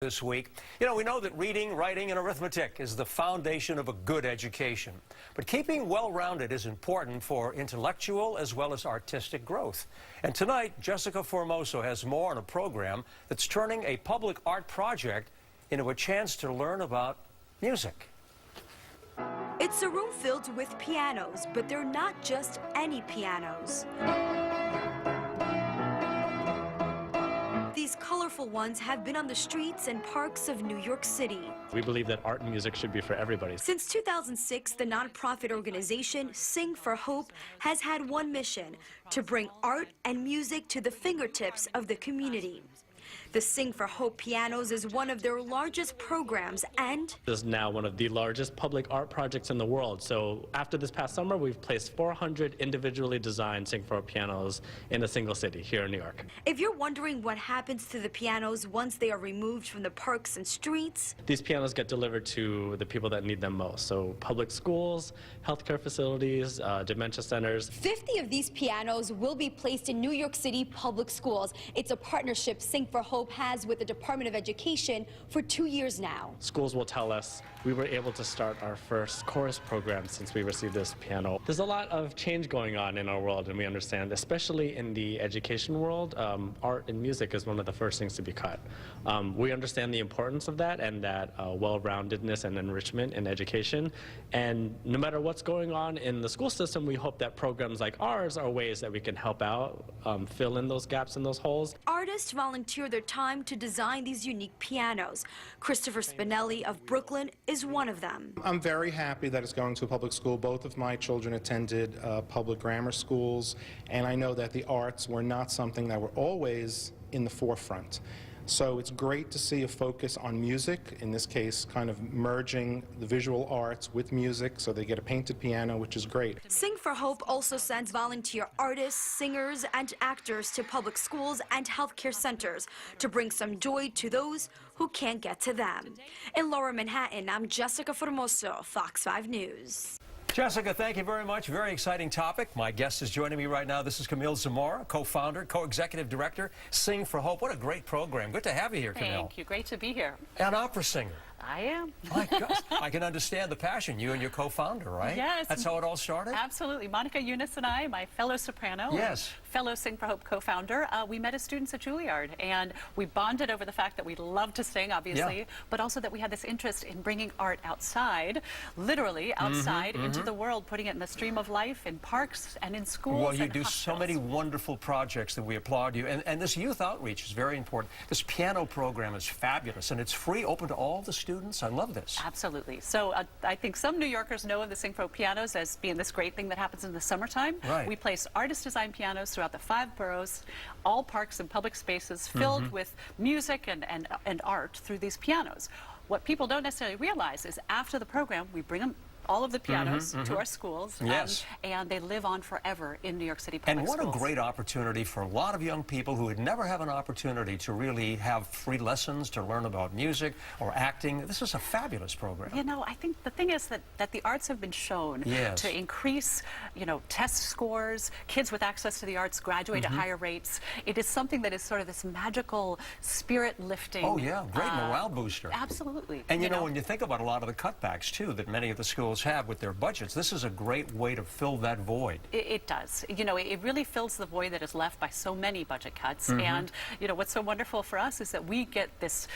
This week. You know, we know that reading, writing, and arithmetic is the foundation of a good education. But keeping well-rounded is important for intellectual as well as artistic growth. And tonight, Jessica Formoso has more on a program that's turning a public art project into a chance to learn about music. It's a room filled with pianos, but they're not just any pianos. These colorful ones have been on the streets and parks of New York City. We believe that art and music should be for everybody. Since 2006, the nonprofit organization Sing for Hope has had one mission: to bring art and music to the fingertips of the community. The Sing for Hope pianos is one of their largest programs, and this is now one of the largest public art projects in the world. So after this past summer, we've placed 400 individually designed Sing for Hope pianos in a single city here in New York. If you're wondering what happens to the pianos once they are removed from the parks and streets, these pianos get delivered to the people that need them most. So public schools, healthcare facilities, dementia centers. 50 of these pianos will be placed in New York City public schools. It's a partnership Sing for Hope has with the Department of Education for 2 years now. Schools will tell us we were able to start our first chorus program since we received this piano. There's a lot of change going on in our world, and we understand, especially in the education world, art and music is one of the first things to be cut. We understand the importance of that and that well-roundedness and enrichment in education. And no matter what's going on in the school system, we hope that programs like ours are ways that we can help out, fill in those gaps and those holes. Artists volunteer their time to design these unique pianos. Christopher Spinelli of Brooklyn is one of them. I'm very happy that it's going to a public school. Both of my children attended public grammar schools, and I know that the arts were not something that were always in the forefront. So it's great to see a focus on music, in this case kind of merging the visual arts with music, so they get a painted piano, which is great. Sing for Hope also sends volunteer artists, singers, and actors to public schools and healthcare centers to bring some joy to those who can't get to them. In Lower Manhattan, I'm Jessica Formoso, Fox 5 News. Jessica, thank you very much. Very exciting topic. My guest is joining me right now. This is Camille Zamora, co-founder, co-executive director, Sing for Hope. What a great program. Good to have you here, Camille. Thank you. Great to be here. An opera singer. I am. My gosh, I can understand the passion. You and your co-founder, right? Yes. That's how it all started? Absolutely. Monica Eunice and I, my fellow soprano, yes, fellow Sing for Hope co-founder, we met as students at Juilliard, and we bonded over the fact that we love to sing, obviously, but also that we had this interest in bringing art outside, literally outside, into the world, putting it in the stream of life, in parks and in schools. Well, you and do hospitals. so many wonderful projects that we applaud you. And this youth outreach is very important. This piano program is fabulous, and it's free, open to all the students. I love this. Absolutely. So I think some New Yorkers know of the Sing for Hope pianos as being this great thing that happens in the summertime. Right. We place artist-designed pianos throughout the 5 boroughs, all parks and public spaces filled with music and art through these pianos. What people don't necessarily realize is after the program, we bring them all of the pianos to our schools, yes, and they live on forever in New York City public schools. And what a great opportunity for a lot of young people who would never have an opportunity to really have free lessons to learn about music or acting. This is a fabulous program. You know, I think the thing is that the arts have been shown to increase, you know, test scores. Kids with access to the arts graduate at higher rates. It is something that is sort of this magical, spirit-lifting. Oh, yeah, great morale booster. Absolutely. And you know, when you think about a lot of the cutbacks, too, that many of the schools have with their budgets, this is a great way to fill that void. It does. You know, it really fills the void that is left by so many budget cuts. And, you know, what's so wonderful for us is that we get this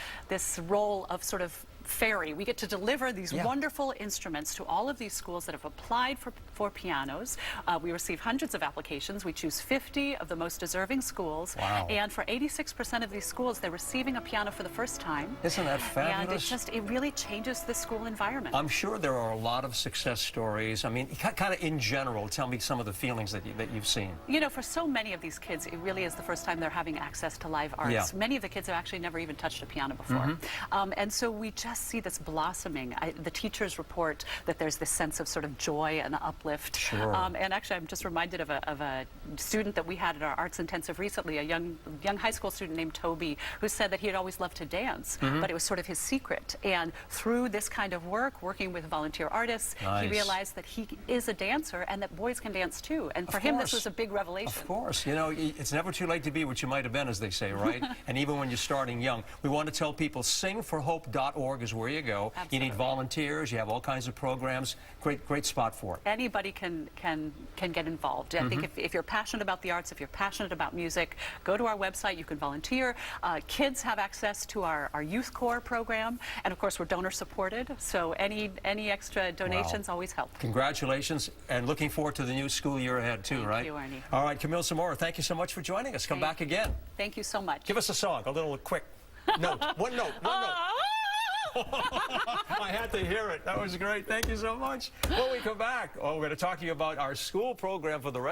role of sort of fairy. We get to deliver these wonderful instruments to all of these schools that have applied for pianos. We receive hundreds of applications. We choose 50 of the most deserving schools. Wow. And for 86% of these schools, they're receiving a piano for the first time. Isn't that fabulous? And it really changes the school environment. I'm sure there are a lot of success stories. I mean, kind of in general, tell me some of the feelings that you've seen. You know, for so many of these kids, it really is the first time they're having access to live arts. Many of the kids have actually never even touched a piano before. And so we just just see this blossoming. The teachers report that there's this sense of sort of joy and uplift. Sure. And actually, I'm just reminded of a student that we had at our arts intensive recently, a young high school student named Toby, who said that he had always loved to dance, but it was sort of his secret. And through this kind of work, working with volunteer artists, Nice. he realized that he is a dancer and that boys can dance too. And for him, this was a big revelation. Of course. You know, it's never too late to be what you might have been, as they say, right? And even when you're starting young. We want to tell people singforhope.org is where you go. Absolutely. You need volunteers. You have all kinds of programs. Great spot for it. Anybody can get involved. I think if you're passionate about the arts, if you're passionate about music, go to our website. You can volunteer. Kids have access to our Youth Corps program, and of course we're donor supported. So any extra donations always help. Congratulations, and looking forward to the new school year ahead too, right? Thank you, Ernie. All right, Camille Zamora, thank you so much for joining us. Come back again. Thank you so much. Give us a song, a little quick note. One note. I had to hear it. That was great. Thank you so much. When we come back, we're going to talk to you about our school program for the rest